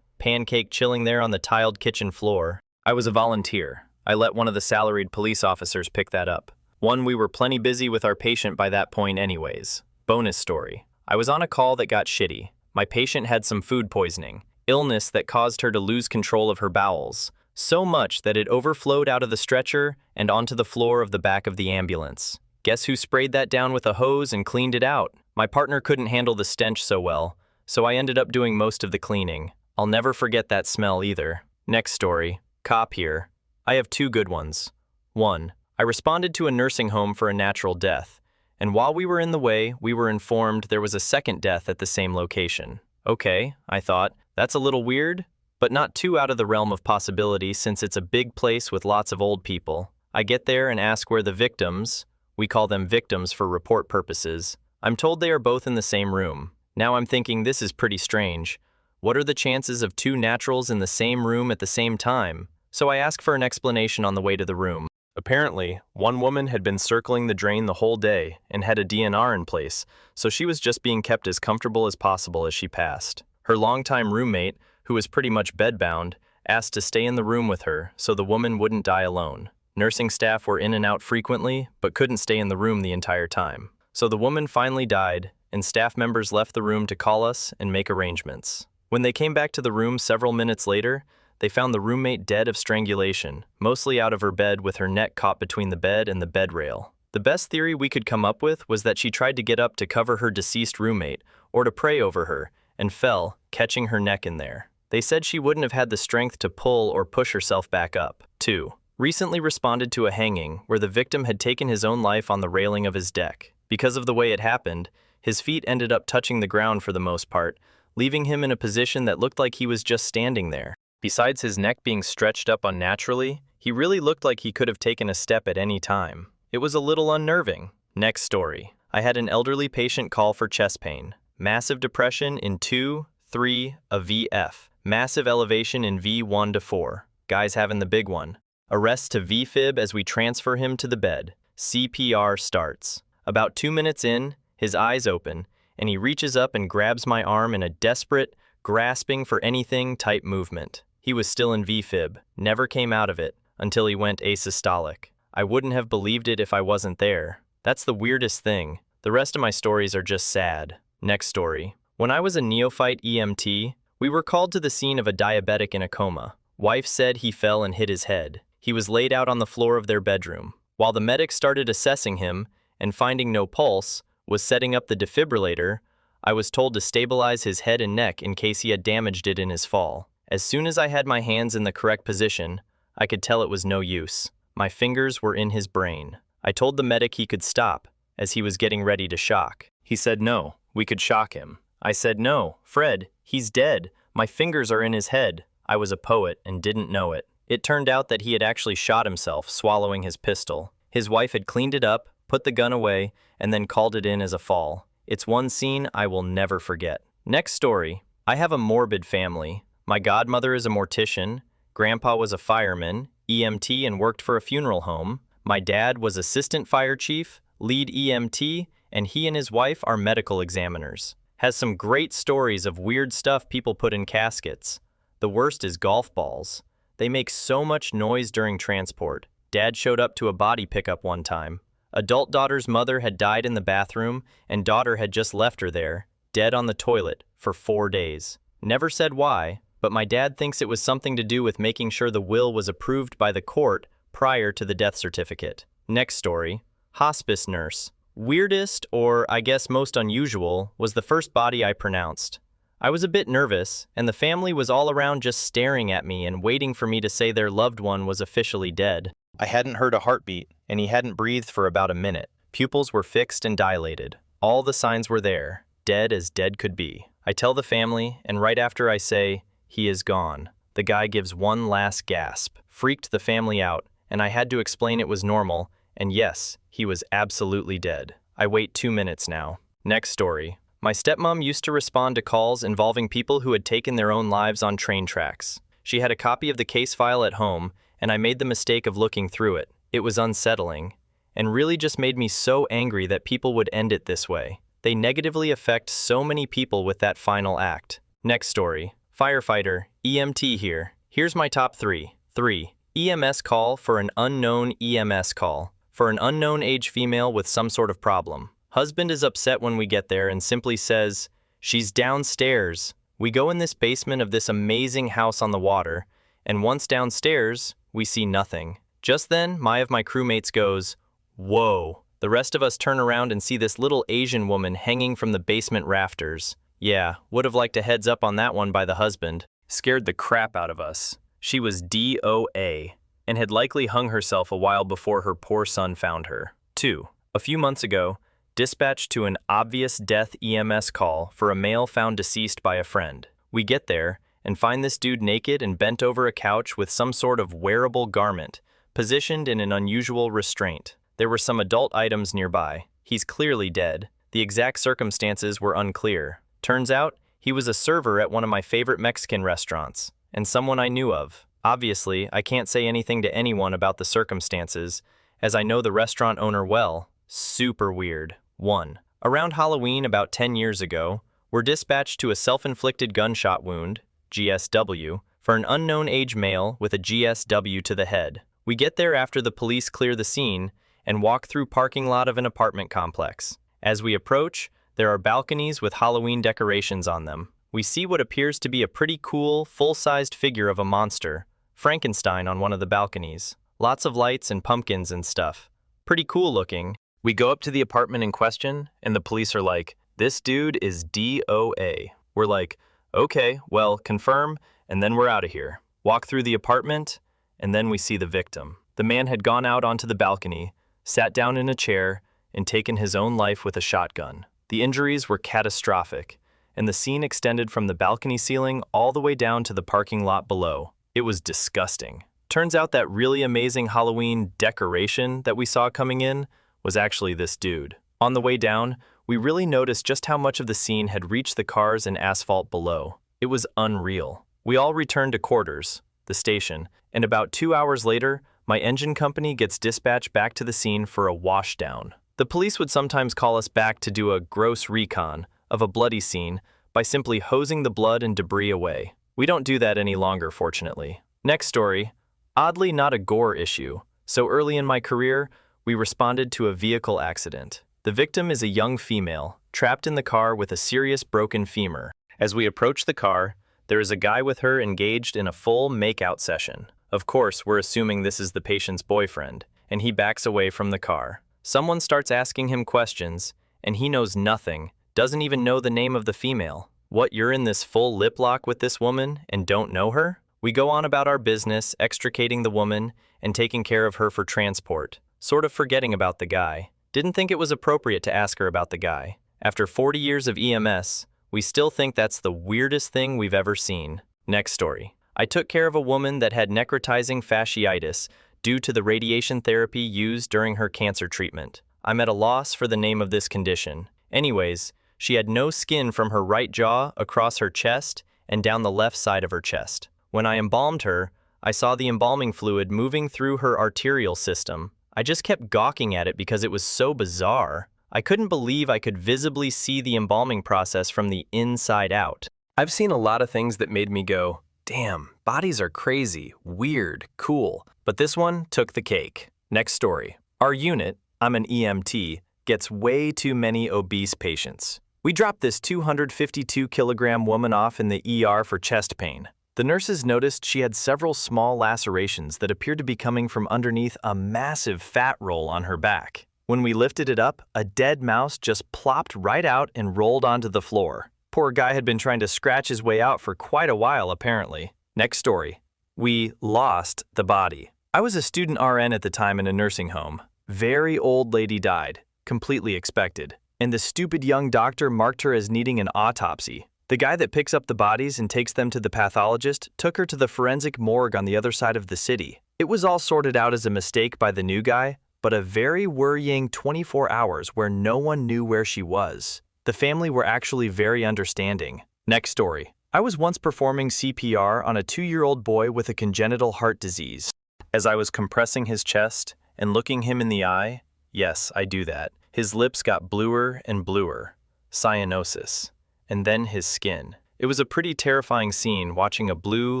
pancake chilling there on the tiled kitchen floor. I was a volunteer. I let one of the salaried police officers pick that up. We were plenty busy with our patient by that point anyways. Bonus story. I was on a call that got shitty. My patient had some food poisoning, illness that caused her to lose control of her bowels, so much that it overflowed out of the stretcher and onto the floor of the back of the ambulance. Guess who sprayed that down with a hose and cleaned it out? My partner couldn't handle the stench so well, so I ended up doing most of the cleaning. I'll never forget that smell either. Next story. Cop here. I have two good ones. 1. I responded to a nursing home for a natural death, and while we were in the way, we were informed there was a second death at the same location. Okay, I thought, that's a little weird, but not too out of the realm of possibility since it's a big place with lots of old people. I get there and ask where the victims, we call them victims for report purposes. I'm told they are both in the same room. Now I'm thinking this is pretty strange. What are the chances of two naturals in the same room at the same time? So I ask for an explanation on the way to the room. Apparently, one woman had been circling the drain the whole day and had a DNR in place, so she was just being kept as comfortable as possible as she passed. Her longtime roommate, who was pretty much bedbound, asked to stay in the room with her so the woman wouldn't die alone. Nursing staff were in and out frequently, but couldn't stay in the room the entire time. So the woman finally died, and staff members left the room to call us and make arrangements. When they came back to the room several minutes later, they found the roommate dead of strangulation, mostly out of her bed with her neck caught between the bed and the bed rail. The best theory we could come up with was that she tried to get up to cover her deceased roommate, or to pray over her, and fell, catching her neck in there. They said she wouldn't have had the strength to pull or push herself back up. 2. Recently responded to a hanging where the victim had taken his own life on the railing of his deck. Because of the way it happened, his feet ended up touching the ground for the most part, leaving him in a position that looked like he was just standing there. Besides his neck being stretched up unnaturally, he really looked like he could have taken a step at any time. It was a little unnerving. Next story. I had an elderly patient call for chest pain. Massive depression in 2, 3, a VF. Massive elevation in V1 to 4. Guy's having the big one. Arrest to VFib as we transfer him to the bed. CPR starts. About 2 minutes in, his eyes open, and he reaches up and grabs my arm in a desperate, grasping for anything type movement. He was still in VFib, never came out of it, until he went asystolic. I wouldn't have believed it if I wasn't there. That's the weirdest thing. The rest of my stories are just sad. Next story. When I was a neophyte EMT, we were called to the scene of a diabetic in a coma. Wife said he fell and hit his head. He was laid out on the floor of their bedroom. While the medic started assessing him, and finding no pulse, was setting up the defibrillator, I was told to stabilize his head and neck in case he had damaged it in his fall. As soon as I had my hands in the correct position, I could tell it was no use. My fingers were in his brain. I told the medic he could stop, as he was getting ready to shock. He said no, we could shock him. I said no, Fred, he's dead. My fingers are in his head. I was a poet and didn't know it. It turned out that he had actually shot himself, swallowing his pistol. His wife had cleaned it up, put the gun away, and then called it in as a fall. It's one scene I will never forget. Next story. I have a morbid family. My godmother is a mortician. Grandpa was a fireman, EMT, and worked for a funeral home. My dad was assistant fire chief, lead EMT, and he and his wife are medical examiners. Has some great stories of weird stuff people put in caskets. The worst is golf balls. They make so much noise during transport. Dad showed up to a body pickup one time. Adult daughter's mother had died in the bathroom, and daughter had just left her there, dead on the toilet, for 4 days. Never said why, but my dad thinks it was something to do with making sure the will was approved by the court prior to the death certificate. Next story. Hospice nurse. Weirdest, or I guess most unusual, was the first body I pronounced. I was a bit nervous, and the family was all around just staring at me and waiting for me to say their loved one was officially dead. I hadn't heard a heartbeat, and he hadn't breathed for about a minute. Pupils were fixed and dilated. All the signs were there, dead as dead could be. I tell the family, and right after I say, he is gone, the guy gives one last gasp. Freaked the family out, and I had to explain it was normal, and yes, he was absolutely dead. I wait 2 minutes now. Next story. My stepmom used to respond to calls involving people who had taken their own lives on train tracks. She had a copy of the case file at home, and I made the mistake of looking through it. It was unsettling, and really just made me so angry that people would end it this way. They negatively affect so many people with that final act. Next story. Firefighter, EMT here. Here's my top 3. 3. EMS call for an unknown EMS call. For an unknown age female with some sort of problem. Husband is upset when we get there and simply says, "She's downstairs." We go in this basement of this amazing house on the water, and once downstairs, we see nothing. Just then, my crewmates goes, "Whoa." The rest of us turn around and see this little Asian woman hanging from the basement rafters. Yeah, would have liked a heads up on that one by the husband. Scared the crap out of us. She was DOA, and had likely hung herself a while before her poor son found her. 2. A few months ago, dispatched to an obvious death EMS call for a male found deceased by a friend. We get there and find this dude naked and bent over a couch with some sort of wearable garment, positioned in an unusual restraint. There were some adult items nearby. He's clearly dead. The exact circumstances were unclear. Turns out, he was a server at one of my favorite Mexican restaurants, and someone I knew of. Obviously, I can't say anything to anyone about the circumstances, as I know the restaurant owner well. Super weird. 1. Around Halloween about 10 years ago, we're dispatched to a self-inflicted gunshot wound, GSW, for an unknown age male with a GSW to the head. We get there after the police clear the scene and walk through parking lot of an apartment complex. As we approach, there are balconies with Halloween decorations on them. We see what appears to be a pretty cool, full-sized figure of a monster, Frankenstein, on one of the balconies. Lots of lights and pumpkins and stuff. Pretty cool looking. We go up to the apartment in question, and the police are like, "This dude is DOA." We're like, "Okay, well, confirm, and then we're out of here." Walk through the apartment, and then we see the victim. The man had gone out onto the balcony, sat down in a chair, and taken his own life with a shotgun. The injuries were catastrophic, and the scene extended from the balcony ceiling all the way down to the parking lot below. It was disgusting. Turns out that really amazing Halloween decoration that we saw coming in was actually this dude. On the way down, we really noticed just how much of the scene had reached the cars and asphalt below. It was unreal. We all returned to quarters, the station, and about 2 hours later, my engine company gets dispatched back to the scene for a washdown. The police would sometimes call us back to do a gross recon of a bloody scene by simply hosing the blood and debris away. We don't do that any longer, fortunately. Next story. Oddly not a gore issue. So early in my career, we responded to a vehicle accident. The victim is a young female, trapped in the car with a serious broken femur. As we approach the car, there is a guy with her engaged in a full make-out session. Of course, we're assuming this is the patient's boyfriend, and he backs away from the car. Someone starts asking him questions, and he knows nothing, doesn't even know the name of the female. What, you're in this full lip lock with this woman and don't know her? We go on about our business, extricating the woman and taking care of her for transport. sort of forgetting about the guy. Didn't think it was appropriate to ask her about the guy. After 40 years of EMS, we still think that's the weirdest thing we've ever seen. Next story. I took care of a woman that had necrotizing fasciitis due to the radiation therapy used during her cancer treatment. I'm at a loss for the name of this condition. Anyways, she had no skin from her right jaw across her chest and down the left side of her chest. When I embalmed her, I saw the embalming fluid moving through her arterial system. I just kept gawking at it because it was so bizarre. I couldn't believe I could visibly see the embalming process from the inside out. I've seen a lot of things that made me go, damn, bodies are crazy, weird, cool, but this one took the cake. Next story. Our unit, I'm an EMT, gets way too many obese patients. We dropped this 252-kilogram woman off in the ER for chest pain. The nurses noticed she had several small lacerations that appeared to be coming from underneath a massive fat roll on her back. When we lifted it up, a dead mouse just plopped right out and rolled onto the floor. Poor guy had been trying to scratch his way out for quite a while, apparently. Next story. We lost the body. I was a student RN at the time in a nursing home. Very old lady died, completely expected. And the stupid young doctor marked her as needing an autopsy. The guy that picks up the bodies and takes them to the pathologist took her to the forensic morgue on the other side of the city. It was all sorted out as a mistake by the new guy, but a very worrying 24 hours where no one knew where she was. The family were actually very understanding. Next story. I was once performing CPR on a 2-year-old boy with a congenital heart disease. As I was compressing his chest and looking him in the eye, yes, I do that, his lips got bluer and bluer, cyanosis, and then his skin. It was a pretty terrifying scene watching a blue,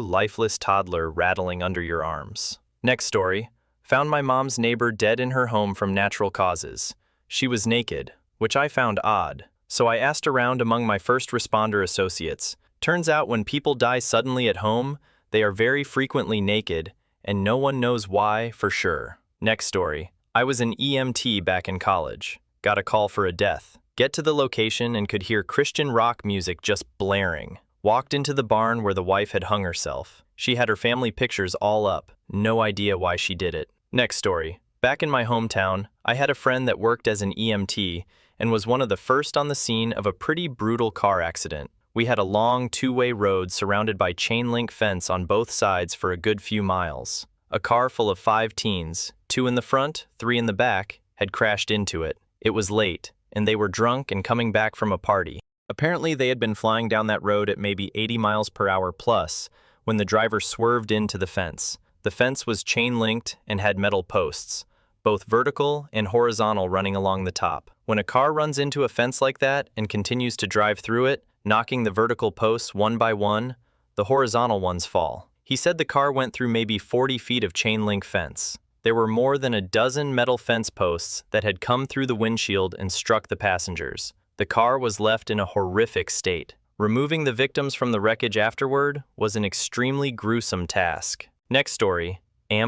lifeless toddler rattling under your arms. Next story. Found my mom's neighbor dead in her home from natural causes. She was naked, which I found odd, so I asked around among my first responder associates. Turns out when people die suddenly at home, they are very frequently naked, and no one knows why for sure. Next story. I was an EMT back in college. Got a call for a death. Get to the location and could hear Christian rock music just blaring. Walked into the barn where the wife had hung herself. She had her family pictures all up. No idea why she did it. Next story. Back in my hometown, I had a friend that worked as an EMT and was one of the first on the scene of a pretty brutal car accident. We had a long two-way road surrounded by chain link fence on both sides for a good few miles. A car full of 5 teens, 2 in the front, 3 in the back, had crashed into it. It was late, and they were drunk and coming back from a party. Apparently they had been flying down that road at maybe 80 miles per hour plus when the driver swerved into the fence. The fence was chain-linked and had metal posts, both vertical and horizontal running along the top. When a car runs into a fence like that and continues to drive through it, knocking the vertical posts one by one, the horizontal ones fall. He said the car went through maybe 40 feet of chain-link fence. There were more than a dozen metal fence posts that had come through the windshield and struck the passengers. The car was left in a horrific state. Removing the victims from the wreckage afterward was an extremely gruesome task. Next story.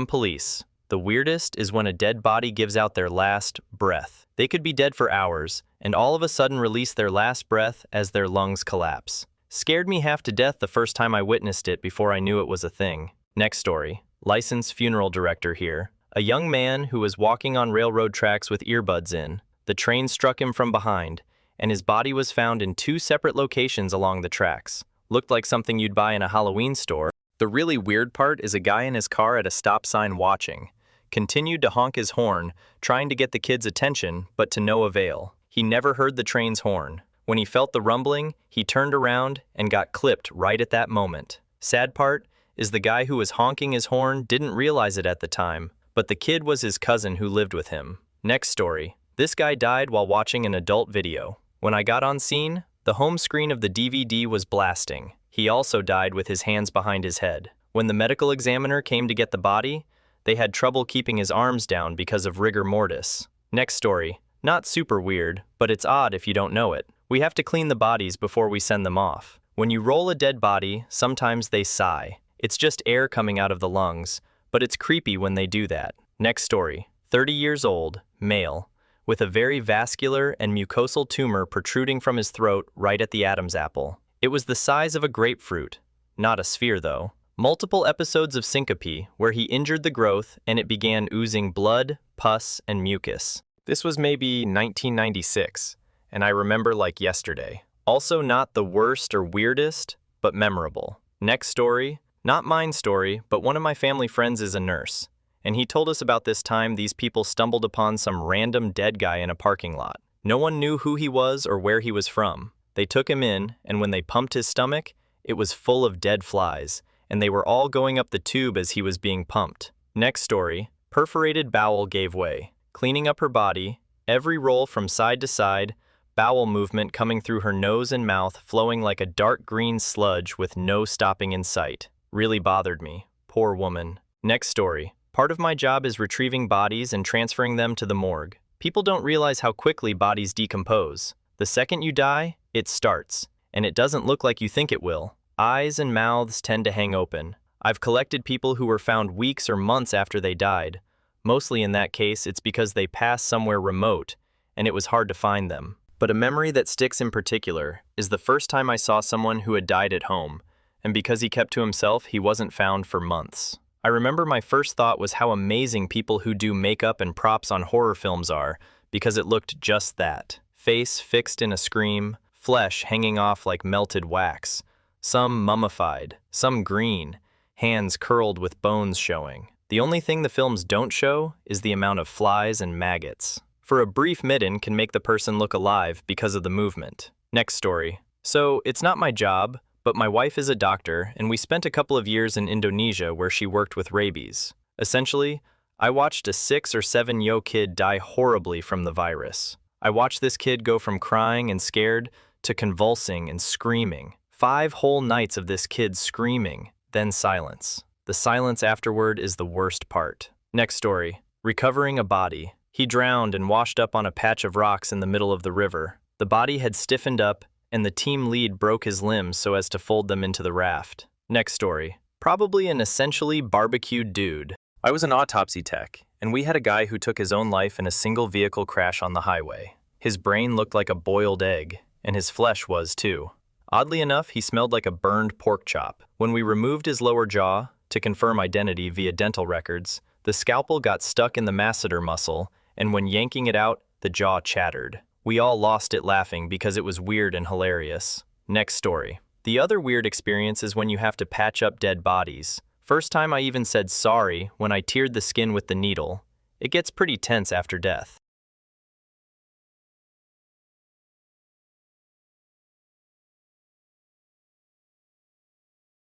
Police. The weirdest is when a dead body gives out their last breath. They could be dead for hours, and all of a sudden release their last breath as their lungs collapse. Scared me half to death the first time I witnessed it before I knew it was a thing. Next story. Licensed funeral director here. A young man who was walking on railroad tracks with earbuds in. The train struck him from behind, and his body was found in 2 separate locations along the tracks. Looked like something you'd buy in a Halloween store. The really weird part is a guy in his car at a stop sign watching. Continued to honk his horn, trying to get the kids' attention, but to no avail. He never heard the train's horn. When he felt the rumbling, he turned around and got clipped right at that moment. Sad part is the guy who was honking his horn didn't realize it at the time, but the kid was his cousin who lived with him. Next story. This guy died while watching an adult video. When I got on scene, the home screen of the DVD was blasting. He also died with his hands behind his head. When the medical examiner came to get the body, they had trouble keeping his arms down because of rigor mortis. Next story. Not super weird, but it's odd if you don't know it. We have to clean the bodies before we send them off. When you roll a dead body, sometimes they sigh. It's just air coming out of the lungs, but it's creepy when they do that. Next story. 30 years old, male, with a very vascular and mucosal tumor protruding from his throat right at the Adam's apple. It was the size of a grapefruit. Not a sphere, though. Multiple episodes of syncope where he injured the growth and it began oozing blood, pus, and mucus. This was maybe 1996, and I remember like yesterday. Also not the worst or weirdest, but memorable. Next story, not mine story, but one of my family friends is a nurse, and he told us about this time these people stumbled upon some random dead guy in a parking lot. No one knew who he was or where he was from. They took him in, and when they pumped his stomach, it was full of dead flies, and they were all going up the tube as he was being pumped. Next story, perforated bowel gave way. Cleaning up her body, every roll from side to side, bowel movement coming through her nose and mouth flowing like a dark green sludge with no stopping in sight. Really bothered me. Poor woman. Next story. Part of my job is retrieving bodies and transferring them to the morgue. People don't realize how quickly bodies decompose. The second you die, it starts, and it doesn't look like you think it will. Eyes and mouths tend to hang open. I've collected people who were found weeks or months after they died. Mostly in that case, it's because they passed somewhere remote, and it was hard to find them. But a memory that sticks in particular is the first time I saw someone who had died at home, and because he kept to himself, he wasn't found for months. I remember my first thought was how amazing people who do makeup and props on horror films are, because it looked just that. Face fixed in a scream, flesh hanging off like melted wax, some mummified, some green, hands curled with bones showing. The only thing the films don't show is the amount of flies and maggots. For a brief midden can make the person look alive because of the movement. Next story. So, it's not my job, but my wife is a doctor, and we spent a couple of years in Indonesia where she worked with rabies. Essentially, I watched a 6 or 7-year-old kid die horribly from the virus. I watched this kid go from crying and scared to convulsing and screaming. 5 whole nights of this kid screaming, then silence. The silence afterward is the worst part. Next story. Recovering a body. He drowned and washed up on a patch of rocks in the middle of the river. The body had stiffened up, and the team lead broke his limbs so as to fold them into the raft. Next story. Probably an essentially barbecued dude. I was an autopsy tech, and we had a guy who took his own life in a single vehicle crash on the highway. His brain looked like a boiled egg, and his flesh was too. Oddly enough, he smelled like a burned pork chop. When we removed his lower jaw, to confirm identity via dental records, the scalpel got stuck in the masseter muscle, and when yanking it out, the jaw chattered. We all lost it laughing because it was weird and hilarious. Next story. The other weird experience is when you have to patch up dead bodies. First time I even said sorry when I teared the skin with the needle. It gets pretty tense after death.